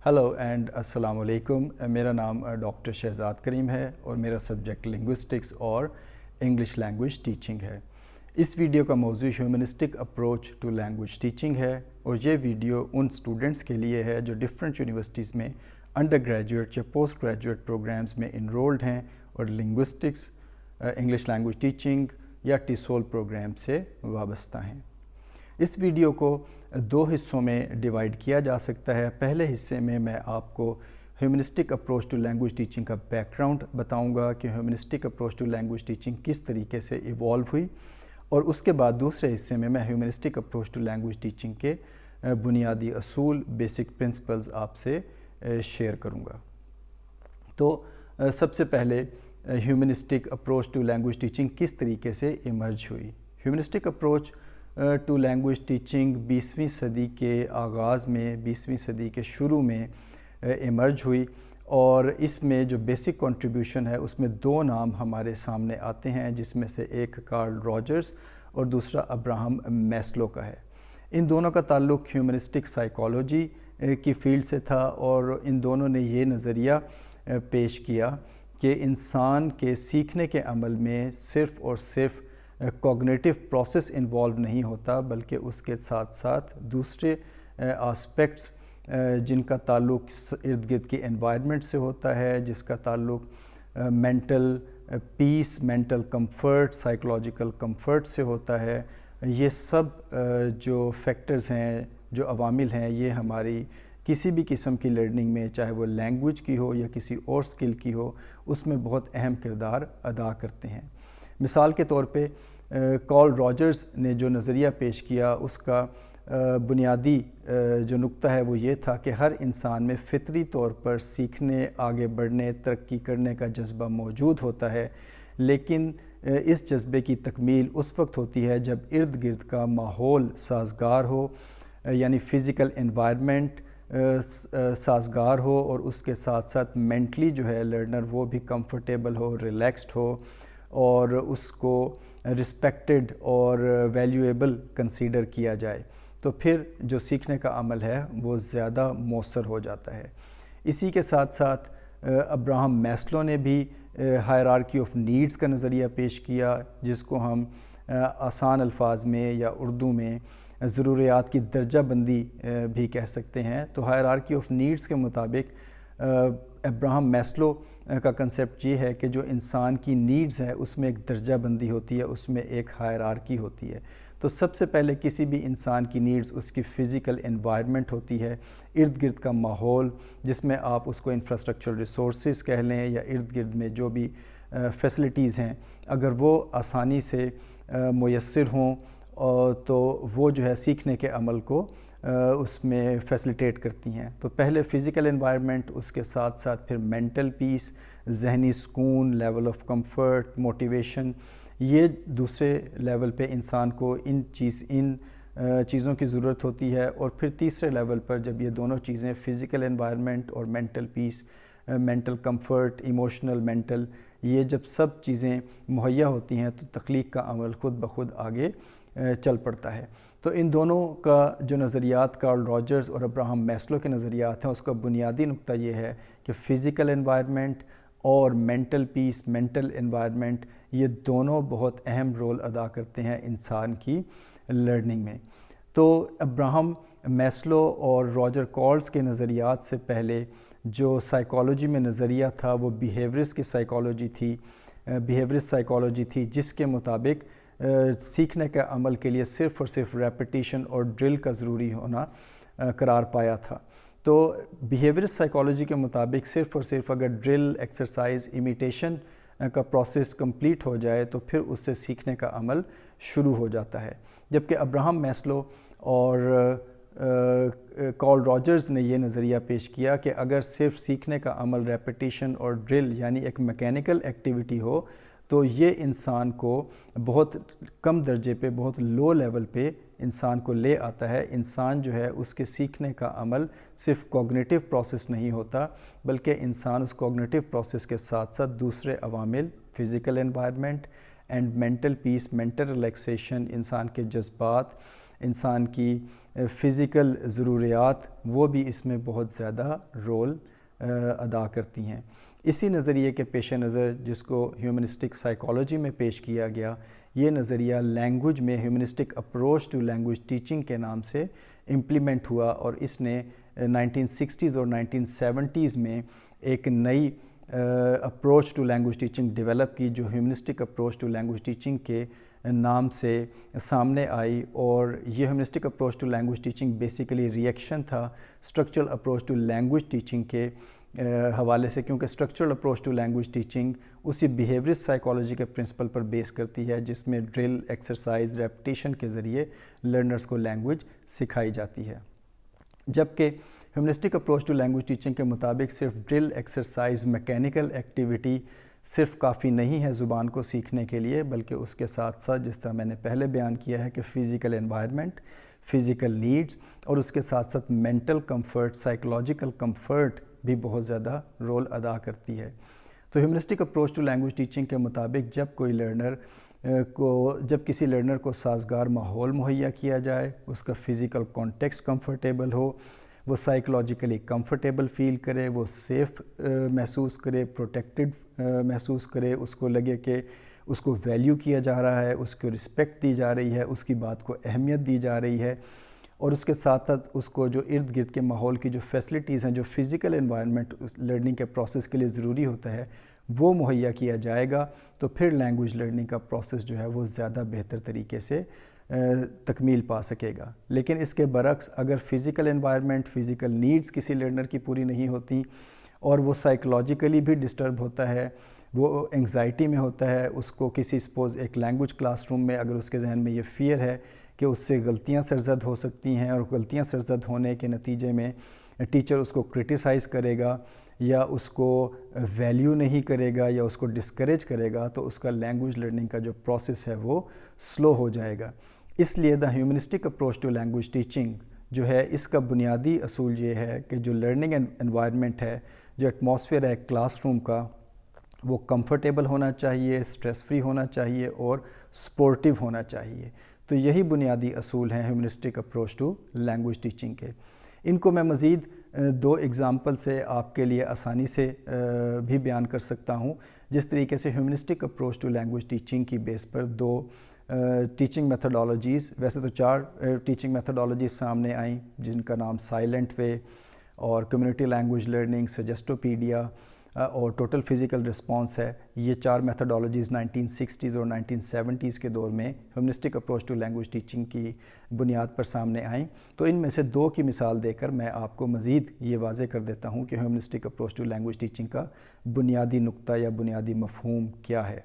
Hello and السلام علیکم. میرا نام ڈاکٹر شہزاد کریم ہے اور میرا سبجیکٹ لنگوسٹکس اور انگلش لینگویج ٹیچنگ ہے. اس ویڈیو کا موضوع humanistic approach to language teaching ہے اور یہ ویڈیو ان اسٹوڈنٹس کے لیے ہے جو ڈفرینٹ یونیورسٹیز میں انڈر گریجویٹ یا پوسٹ گریجویٹ پروگرامز میں انرولڈ ہیں اور لنگوسٹکس، انگلش لینگویج ٹیچنگ یا ٹیسول پروگرام سے وابستہ ہیں. اس ویڈیو کو دو حصوں میں ڈیوائیڈ کیا جا سکتا ہے. پہلے حصے میں آپ کو humanistic approach to language teaching کا بیک گراؤنڈ بتاؤں گا کہ humanistic approach to language teaching کس طریقے سے ایوالو ہوئی، اور اس کے بعد دوسرے حصے میں humanistic approach to language teaching کے بنیادی اصول، بیسک پرنسپلز آپ سے شیئر کروں گا. تو سب سے پہلے humanistic approach to language teaching کس طریقے سے ایمرج ہوئی. Humanistic approach to language teaching 20ویں صدی کے آغاز میں، 20ویں صدی کے شروع میں ایمرج ہوئی، اور اس میں جو بیسک کنٹریبیوشن ہے اس میں دو نام ہمارے سامنے آتے ہیں، جس میں سے ایک کارل راجرز اور دوسرا ابراہم میسلو کا ہے. ان دونوں کا تعلق ہیومنسٹک سائیکالوجی کی فیلڈ سے تھا، اور ان دونوں نے یہ نظریہ پیش کیا کہ انسان کے سیکھنے کے عمل میں صرف اور صرف کوگنیٹو پروسیس انوالو نہیں ہوتا، بلکہ اس کے ساتھ ساتھ دوسرے آسپیکٹس جن کا تعلق ارد گرد کی انوائرمنٹ سے ہوتا ہے، جس کا تعلق mental peace, mental comfort, psychological comfort سے ہوتا ہے. یہ سب جو فیکٹرز ہیں، جو عوامل ہیں، یہ ہماری کسی بھی قسم کی لرننگ میں، چاہے وہ لینگویج کی ہو یا کسی اور سکل کی ہو، اس میں بہت اہم کردار ادا کرتے ہیں. مثال کے طور پہ کارل راجرز نے جو نظریہ پیش کیا، اس کا بنیادی جو نقطہ ہے وہ یہ تھا کہ ہر انسان میں فطری طور پر سیکھنے، آگے بڑھنے، ترقی کرنے کا جذبہ موجود ہوتا ہے، لیکن اس جذبے کی تکمیل اس وقت ہوتی ہے جب ارد گرد کا ماحول سازگار ہو، یعنی فزیکل انوائرمنٹ سازگار ہو، اور اس کے ساتھ ساتھ مینٹلی جو ہے لرنر وہ بھی کمفرٹیبل ہو، ریلیکسڈ ہو، اور اس کو رسپیکٹڈ اور ویلیویبل کنسیڈر کیا جائے، تو پھر جو سیکھنے کا عمل ہے وہ زیادہ مؤثر ہو جاتا ہے. اسی کے ساتھ ساتھ ابراہم میسلو نے بھی ہائرارکی آف نیڈز کا نظریہ پیش کیا، جس کو ہم آسان الفاظ میں یا اردو میں ضروریات کی درجہ بندی بھی کہہ سکتے ہیں. تو ہائرارکی آف نیڈز کے مطابق ابراہم میسلو کا کنسیپٹ یہ ہے کہ جو انسان کی نیڈز ہے اس میں ایک درجہ بندی ہوتی ہے، اس میں ایک ہائرارکی ہوتی ہے. تو سب سے پہلے کسی بھی انسان کی نیڈز اس کی فزیکل انوائرمنٹ ہوتی ہے، ارد گرد کا ماحول، جس میں آپ اس کو انفراسٹرکچر ریسورسز کہہ لیں یا ارد گرد میں جو بھی فیسلٹیز ہیں، اگر وہ آسانی سے میسر ہوں تو وہ جو ہے سیکھنے کے عمل کو اس میں فیسلیٹیٹ کرتی ہیں. تو پہلے فزیکل انوائرمنٹ، اس کے ساتھ ساتھ پھر مینٹل پیس، ذہنی سکون، لیول آف کمفرٹ، موٹیویشن، یہ دوسرے لیول پہ انسان کو ان چیزوں کی ضرورت ہوتی ہے. اور پھر تیسرے لیول پر جب یہ دونوں چیزیں فزیکل انوائرمنٹ اور mental peace, mental comfort, emotional, mental, یہ جب سب چیزیں مہیا ہوتی ہیں تو تخلیق کا عمل خود بخود آگے چل پڑتا ہے. تو ان دونوں کا جو نظریات، کارل راجرز اور ابراہم میسلو کے نظریات ہیں، اس کا بنیادی نقطہ یہ ہے کہ فزیکل انوائرمنٹ اور مینٹل پیس، مینٹل انوائرمنٹ، یہ دونوں بہت اہم رول ادا کرتے ہیں انسان کی لرننگ میں. تو ابراہم میسلو اور راجر کارلز کے نظریات سے پہلے جو سائیکالوجی میں نظریہ تھا وہ بیہیورس کی سائیکالوجی تھی، بیہیورس سائیکالوجی تھی، جس کے مطابق سیکھنے کے عمل کے لیے صرف اور صرف ریپیٹیشن اور ڈرل کا ضروری ہونا قرار پایا تھا. تو بیہیورس سائیکالوجی کے مطابق صرف اور صرف اگر ڈرل، ایکسرسائز، امیٹیشن کا پروسیس کمپلیٹ ہو جائے تو پھر اس سے سیکھنے کا عمل شروع ہو جاتا ہے. جبکہ ابراہم میسلو اور کارل راجرز نے یہ نظریہ پیش کیا کہ اگر صرف سیکھنے کا عمل ریپیٹیشن اور ڈرل یعنی ایک میکینیکل ایکٹیویٹی ہو تو یہ انسان کو بہت کم درجے پہ، بہت لو لیول پہ انسان کو لے آتا ہے. انسان جو ہے اس کے سیکھنے کا عمل صرف کوگنیٹو پروسیس نہیں ہوتا، بلکہ انسان اس کوگنیٹو پروسیس کے ساتھ ساتھ دوسرے عوامل، physical environment and mental peace, mental relaxation, انسان کے جذبات، انسان کی فزیکل ضروریات وہ بھی اس میں بہت زیادہ رول ادا کرتی ہیں۔ اسی نظریے کے پیش نظر جس کو ہیومنسٹک سائیکالوجی میں پیش کیا گیا، یہ نظریہ لینگویج میں humanistic approach to language teaching کے نام سے امپلیمنٹ ہوا، اور اس نے 1960s اور 1970s میں ایک نئی approach to language teaching develop کی، جو humanistic approach to language teaching کے نام سے سامنے آئی۔ اور یہ humanistic approach to language teaching basically reaction تھا structural approach to language teaching کے حوالے سے، کیونکہ structural approach to language teaching اسی بیہیورسٹ سائیکالوجی کے پرنسپل پر بیس کرتی ہے، جس میں ڈرل، ایکسرسائز، ریپٹیشن کے ذریعے لرنرز کو لینگویج سکھائی جاتی ہے۔ جبکہ humanistic approach to language teaching کے مطابق صرف ڈرل، ایکسرسائز، میکینیکل ایکٹیویٹی صرف کافی نہیں ہے زبان کو سیکھنے کے لیے، بلکہ اس کے ساتھ ساتھ جس طرح میں نے پہلے بیان کیا ہے کہ فزیکل انوائرمنٹ، فزیکل نیڈز، اور اس کے ساتھ ساتھ مینٹل کمفرٹ، سائیکولوجیکل کمفرٹ بھی بہت زیادہ رول ادا کرتی ہے۔ تو humanistic approach to language teaching کے مطابق جب کسی لرنر کو سازگار ماحول مہیا کیا جائے، اس کا فزیکل کانٹیکسٹ کمفرٹیبل ہو، وہ سائیکولوجیکلی کمفرٹیبل فیل کرے، وہ سیف محسوس کرے، پروٹیکٹڈ محسوس کرے، اس کو لگے کہ اس کو ویلیو کیا جا رہا ہے، اس کو رسپیکٹ دی جا رہی ہے، اس کی بات کو اہمیت دی جا رہی ہے، اور اس کے ساتھ ساتھ اس کو جو ارد گرد کے ماحول کی جو فیسلٹیز ہیں، جو فزیکل انوائرمنٹ لرننگ کے پروسیس کے لیے ضروری ہوتا ہے، وہ مہیا کیا جائے گا، تو پھر لینگویج لرننگ کا پروسیس جو ہے وہ زیادہ بہتر طریقے سے تکمیل پا سکے گا۔ لیکن اس کے برعکس اگر فزیکل انوائرمنٹ، فزیکل نیڈز کسی لرنر کی پوری نہیں ہوتی، اور وہ سائیکولوجیکلی بھی ڈسٹرب ہوتا ہے، وہ انگزائٹی میں ہوتا ہے، اس کو کسی سپوز ایک لینگویج کلاس روم میں اگر اس کے ذہن میں یہ فیئر ہے کہ اس سے غلطیاں سرزد ہو سکتی ہیں، اور غلطیاں سرزد ہونے کے نتیجے میں ٹیچر اس کو کرٹیسائز کرے گا، یا اس کو ویلیو نہیں کرے گا، یا اس کو ڈسکریج کرے گا، تو اس کا لینگویج لرننگ کا جو پروسیس ہے وہ سلو ہو جائے گا۔ اس لیے the humanistic approach to language teaching جو ہے، اس کا بنیادی اصول یہ ہے کہ جو لرننگ انوائرمنٹ ہے، جو ایٹماسفیئر ہے کلاس روم کا، وہ کمفرٹیبل ہونا چاہیے، سٹریس فری ہونا چاہیے، اور سپورٹیو ہونا چاہیے۔ تو یہی بنیادی اصول ہیں humanistic approach to language teaching کے۔ ان کو میں مزید 2 ایگزامپل سے آپ کے لیے آسانی سے بھی بیان کر سکتا ہوں۔ جس طریقے سے humanistic approach to language teaching کی بیس پر 2 ٹیچنگ میتھڈالوجیز، ویسے تو 4 ٹیچنگ میتھڈالوجیز سامنے آئیں، جن کا نام سائلنٹ وے اور کمیونٹی لینگویج لرننگ، سجیسٹوپیڈیا اور ٹوٹل فزیکل رسپانس ہے۔ یہ 4 میتھڈالوجیز 1960s اور 1970s کے دور میں humanistic approach to language teaching کی بنیاد پر سامنے آئیں۔ تو ان میں سے 2 کی مثال دے کر میں آپ کو مزید یہ واضح کر دیتا ہوں کہ humanistic approach to language teaching کا بنیادی نقطہ یا بنیادی مفہوم کیا ہے۔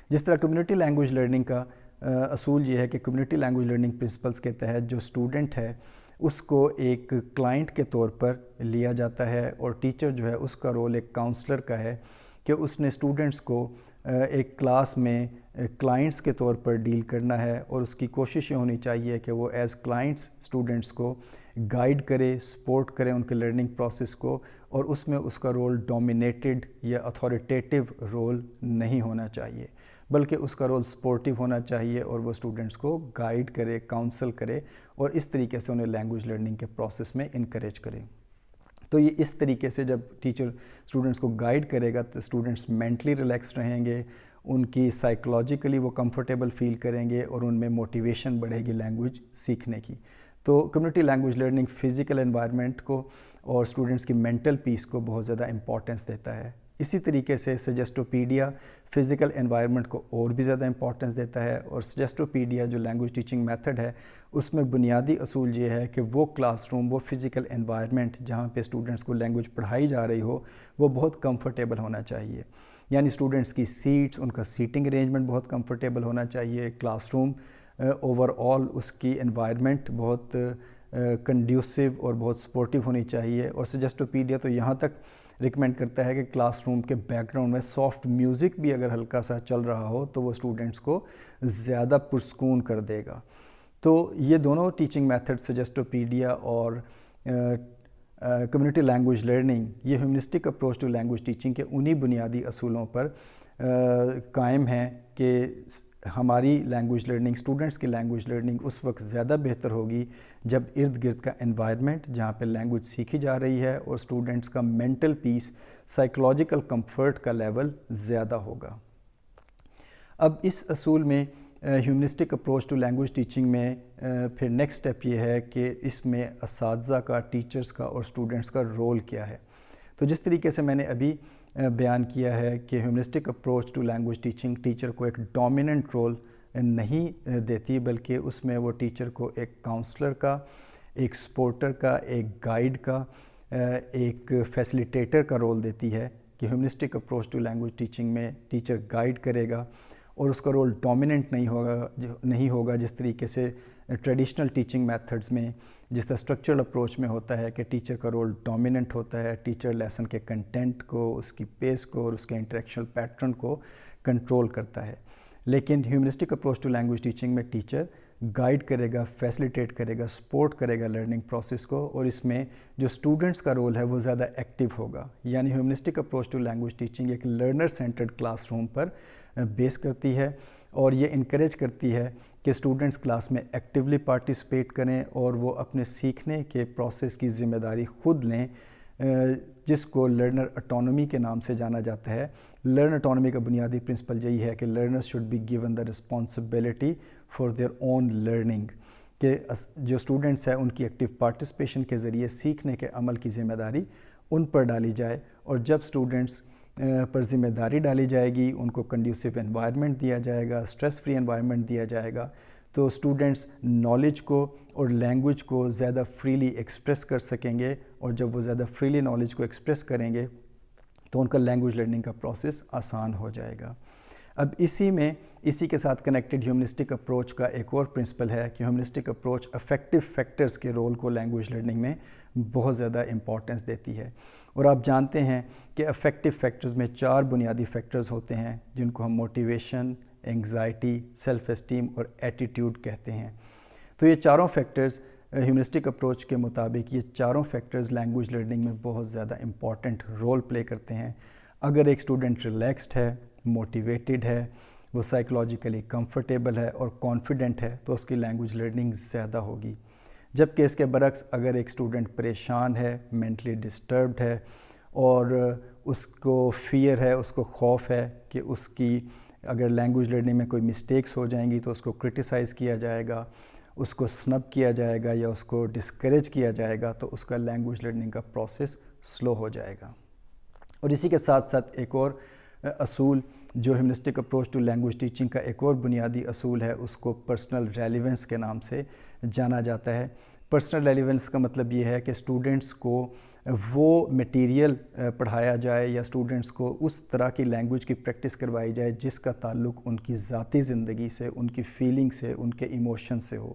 جس طرح کمیونٹی لینگویج لرننگ کا اصول یہ ہے کہ کمیونٹی لینگویج لرننگ پرنسپلز کے تحت جو اسٹوڈنٹ ہے اس کو ایک کلائنٹ کے طور پر لیا جاتا ہے، اور ٹیچر جو ہے اس کا رول ایک کاؤنسلر کا ہے کہ اس نے اسٹوڈنٹس کو ایک کلاس میں کلائنٹس کے طور پر ڈیل کرنا ہے، اور اس کی کوشش یہ ہونی چاہیے کہ وہ ایز کلائنٹس اسٹوڈنٹس کو گائیڈ کرے، سپورٹ کرے ان کے لرننگ پروسیس کو، اور اس میں اس کا رول ڈومینیٹڈ یا اتھارٹیٹیو رول نہیں ہونا چاہیے، بلکہ اس کا رول سپورٹیو ہونا چاہیے، اور وہ اسٹوڈنٹس کو گائیڈ کرے، کاؤنسل کرے، اور اس طریقے سے انہیں لینگویج لرننگ کے پروسیس میں انکریج کرے۔ تو یہ اس طریقے سے جب ٹیچر اسٹوڈنٹس کو گائیڈ کرے گا تو اسٹوڈنٹس مینٹلی ریلیکس رہیں گے، ان کی سائیکولوجیکلی وہ کمفرٹیبل فیل کریں گے، اور ان میں موٹیویشن بڑھے گی لینگویج سیکھنے کی۔ تو community language learning physical environment کو اور اسٹوڈنٹس کی مینٹل پیس کو بہت زیادہ امپورٹنس دیتا ہے۔ اسی طریقے سے سجیسٹوپیڈیا فزیکل انوائرمنٹ کو اور بھی زیادہ امپورٹنس دیتا ہے، اور سجیسٹوپیڈیا جو لینگویج ٹیچنگ میتھڈ ہے اس میں بنیادی اصول یہ ہے کہ وہ کلاس روم، وہ فزیکل انوائرمنٹ جہاں پہ اسٹوڈنٹس کو لینگویج پڑھائی جا رہی ہو، وہ بہت کمفرٹیبل ہونا چاہیے۔ یعنی اسٹوڈنٹس کی سیٹس، ان کا سیٹنگ ارینجمنٹ بہت کمفرٹیبل ہونا چاہیے، کلاس روم اوور آل اس کی انوائرمنٹ بہت کنڈیوسیو اور بہت سپورٹیو ہونی چاہیے۔ اور سجیسٹوپیڈیا تو یہاں تک ریکمینڈ کرتا ہے کہ کلاس روم کے بیک گراؤنڈ میں سافٹ میوزک بھی اگر ہلکا سا چل رہا ہو تو وہ اسٹوڈنٹس کو زیادہ پرسکون کر دے گا۔ تو یہ دونوں ٹیچنگ میتھڈ سجیسٹوپیڈیا اور کمیونٹی لینگویج لرننگ، یہ humanistic approach to language teaching کے انہی بنیادی اصولوں پر قائم ہیں کہ ہماری لینگویج لرننگ، اسٹوڈنٹس کی لینگویج لرننگ اس وقت زیادہ بہتر ہوگی جب ارد گرد کا انوائرمنٹ جہاں پہ لینگویج سیکھی جا رہی ہے اور اسٹوڈنٹس کا مینٹل پیس، سائیکولوجیکل کمفرٹ کا لیول زیادہ ہوگا۔ اب اس اصول میں humanistic approach to language teaching میں پھر نیکسٹ اسٹیپ یہ ہے کہ اس میں اساتذہ کا، ٹیچرز کا اور اسٹوڈنٹس کا رول کیا ہے۔ تو جس طریقے سے میں نے ابھی بیان کیا ہے کہ humanistic approach to language teaching teacher کو ایک ڈومیننٹ رول نہیں دیتی، بلکہ اس میں وہ ٹیچر کو ایک کاؤنسلر کا، ایک سپورٹر کا، ایک گائیڈ کا، ایک فیسیلیٹیٹر کا رول دیتی ہے کہ humanistic approach to language teaching میں ٹیچر گائیڈ کرے گا اور اس کا رول ڈومیننٹ نہیں ہوگا جس طریقے سے ٹریڈیشنل ٹیچنگ میتھڈز میں، جس طرح اسٹرکچرل اپروچ میں ہوتا ہے کہ ٹیچر کا رول ڈومیننٹ ہوتا ہے، ٹیچر لیسن کے کنٹینٹ کو، اس کی پیس کو اور اس کے انٹریکشنل پیٹرن کو کنٹرول کرتا ہے۔ لیکن humanistic approach to language teaching میں ٹیچر گائیڈ کرے گا، فیسیلیٹیٹ کرے گا، سپورٹ کرے گا لرننگ پروسیس کو، اور اس میں جو اسٹوڈنٹس کا رول ہے وہ زیادہ ایکٹیو ہوگا۔ یعنی humanistic approach to language teaching ایک لرنر سینٹرڈ کلاس روم پر بیس کرتی ہے اور یہ انکریج کرتی ہے کہ اسٹوڈنٹس کلاس میں ایکٹیولی پارٹیسپیٹ کریں اور وہ اپنے سیکھنے کے پروسیس کی ذمہ داری خود لیں، جس کو لرنر اٹانومی کے نام سے جانا جاتا ہے۔ لرنر اٹانومی کا بنیادی پرنسپل یہی ہے کہ learner should be given the responsibility for their own learning, کہ جو اسٹوڈنٹس ہیں ان کی ایکٹیو پارٹیسپیشن کے ذریعے سیکھنے کے عمل کی ذمہ داری ان پر ڈالی جائے، اور جب اسٹوڈنٹس پر ذمہ داری ڈالی جائے گی، ان کو کنڈیوسیو انوائرمنٹ دیا جائے گا، اسٹریس فری انوائرمنٹ دیا جائے گا، تو اسٹوڈنٹس نالج کو اور لینگویج کو زیادہ فریلی ایکسپریس کر سکیں گے، اور جب وہ زیادہ فریلی نالج کو ایکسپریس کریں گے تو ان کا لینگویج لرننگ کا پروسیس آسان ہو جائے گا۔ اب اسی کے ساتھ کنیکٹڈ ہیومنسٹک اپروچ کا ایک اور پرنسپل ہے کہ ہیومنسٹک اپروچ افیکٹو فیکٹرز کے رول کو لینگویج لرننگ میں بہت زیادہ امپورٹنس دیتی ہے، اور آپ جانتے ہیں کہ افیکٹو فیکٹرز میں 4 بنیادی فیکٹرز ہوتے ہیں جن کو ہم موٹیویشن، انگزائٹی، سیلف اسٹیم اور ایٹیٹیوڈ کہتے ہیں۔ تو یہ چاروں فیکٹرز ہیومنسٹک اپروچ کے مطابق یہ چاروں فیکٹرز لینگویج لرننگ میں بہت زیادہ امپورٹنٹ رول پلے کرتے ہیں۔ اگر ایک اسٹوڈنٹ ریلیکسڈ ہے، موٹیویٹڈ ہے، وہ سائیکولوجیکلی کمفرٹیبل ہے اور کانفیڈنٹ ہے تو اس کی لینگویج لرننگ زیادہ ہوگی، جبکہ اس کے برعکس اگر ایک اسٹوڈنٹ پریشان ہے، مینٹلی ڈسٹربڈ ہے اور اس کو فیئر ہے، اس کو خوف ہے کہ اس کی اگر لینگویج لرننگ میں کوئی مسٹیکس ہو جائیں گی تو اس کو کرٹیسائز کیا جائے گا، اس کو سنب کیا جائے گا یا اس کو ڈسکریج کیا جائے گا، تو اس کا لینگویج لرننگ کا پروسیس سلو ہو جائے گا۔ اور اسی کے ساتھ ساتھ ایک اور اصول جو humanistic approach to language teaching کا ایک اور بنیادی اصول ہے، اس کو پرسنل ریلیونس کے نام سے جانا جاتا ہے۔ پرسنل ریلیونس کا مطلب یہ ہے کہ اسٹوڈنٹس کو وہ میٹیریل پڑھایا جائے یا اسٹوڈنٹس کو اس طرح کی لینگویج کی پریکٹس کروائی جائے جس کا تعلق ان کی ذاتی زندگی سے، ان کی فیلنگ سے، ان کے ایموشن سے ہو۔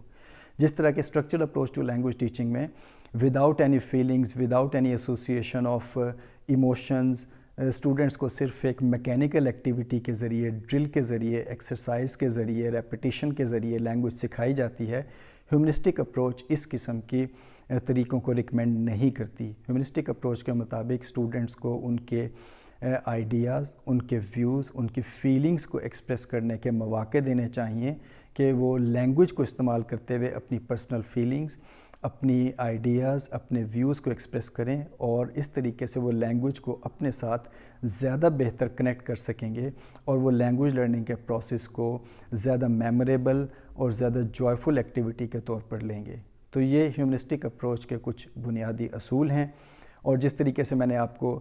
جس طرح کہ structural approach to language teaching میں without any feelings, without any association of emotions, students کو صرف ایک میکینیکل ایکٹیویٹی کے ذریعے، ڈرل کے ذریعے، ایکسرسائز کے ذریعے، ریپیٹیشن کے ذریعے لینگویج سکھائی جاتی ہے۔ ہیومنسٹک اپروچ اس قسم کی طریقوں کو ریکمینڈ نہیں کرتی۔ ہیومنسٹک اپروچ کے مطابق اسٹوڈنٹس کو ان کے آئیڈیاز، ان کے ویوز، ان کی فیلنگز کو ایکسپریس کرنے کے مواقع دینے چاہیے کہ وہ لینگویج کو استعمال کرتے ہوئے اپنی پرسنل فیلنگز، اپنی آئیڈیاز، اپنے ویوز کو ایکسپریس کریں، اور اس طریقے سے وہ لینگویج کو اپنے ساتھ زیادہ بہتر کنیکٹ کر سکیں گے اور وہ لینگویج لرننگ کے پروسیس کو زیادہ میموریبل اور زیادہ جوائفل ایکٹیویٹی کے طور پر لیں گے۔ تو یہ ہیومنسٹک اپروچ کے کچھ بنیادی اصول ہیں، اور جس طریقے سے میں نے آپ کو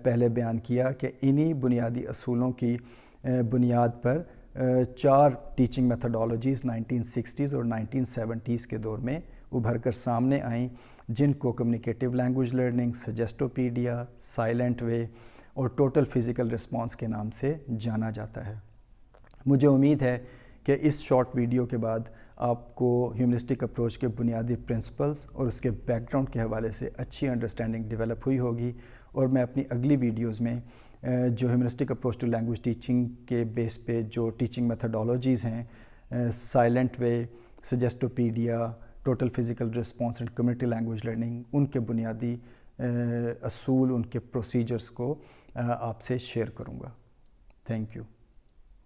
پہلے بیان کیا کہ انہی بنیادی اصولوں کی بنیاد پر 4 ٹیچنگ میتھڈالوجیز 1960s اور 1970s کے دور میں ابھر کر سامنے آئیں، جن کو کمیونیکیٹیو لینگویج لرننگ، سجیسٹوپیڈیا، سائلنٹ وے اور ٹوٹل فزیکل رسپانس کے نام سے جانا جاتا ہے۔ مجھے امید ہے کہ اس شارٹ ویڈیو کے بعد آپ کو ہیومنسٹک اپروچ کے بنیادی پرنسپلز اور اس کے بیک گراؤنڈ کے حوالے سے اچھی انڈرسٹینڈنگ ڈیولپ ہوئی ہوگی، اور میں اپنی اگلی ویڈیوز میں جو humanistic approach to language teaching کے بیس پہ جو ٹیچنگ میتھڈالوجیز ہیں، silent way, suggestopedia, total physical response and community language learning, ان کے بنیادی اصول، ان کے پروسیجرز کو آپ سے شیئر کروں گا۔ Thank you.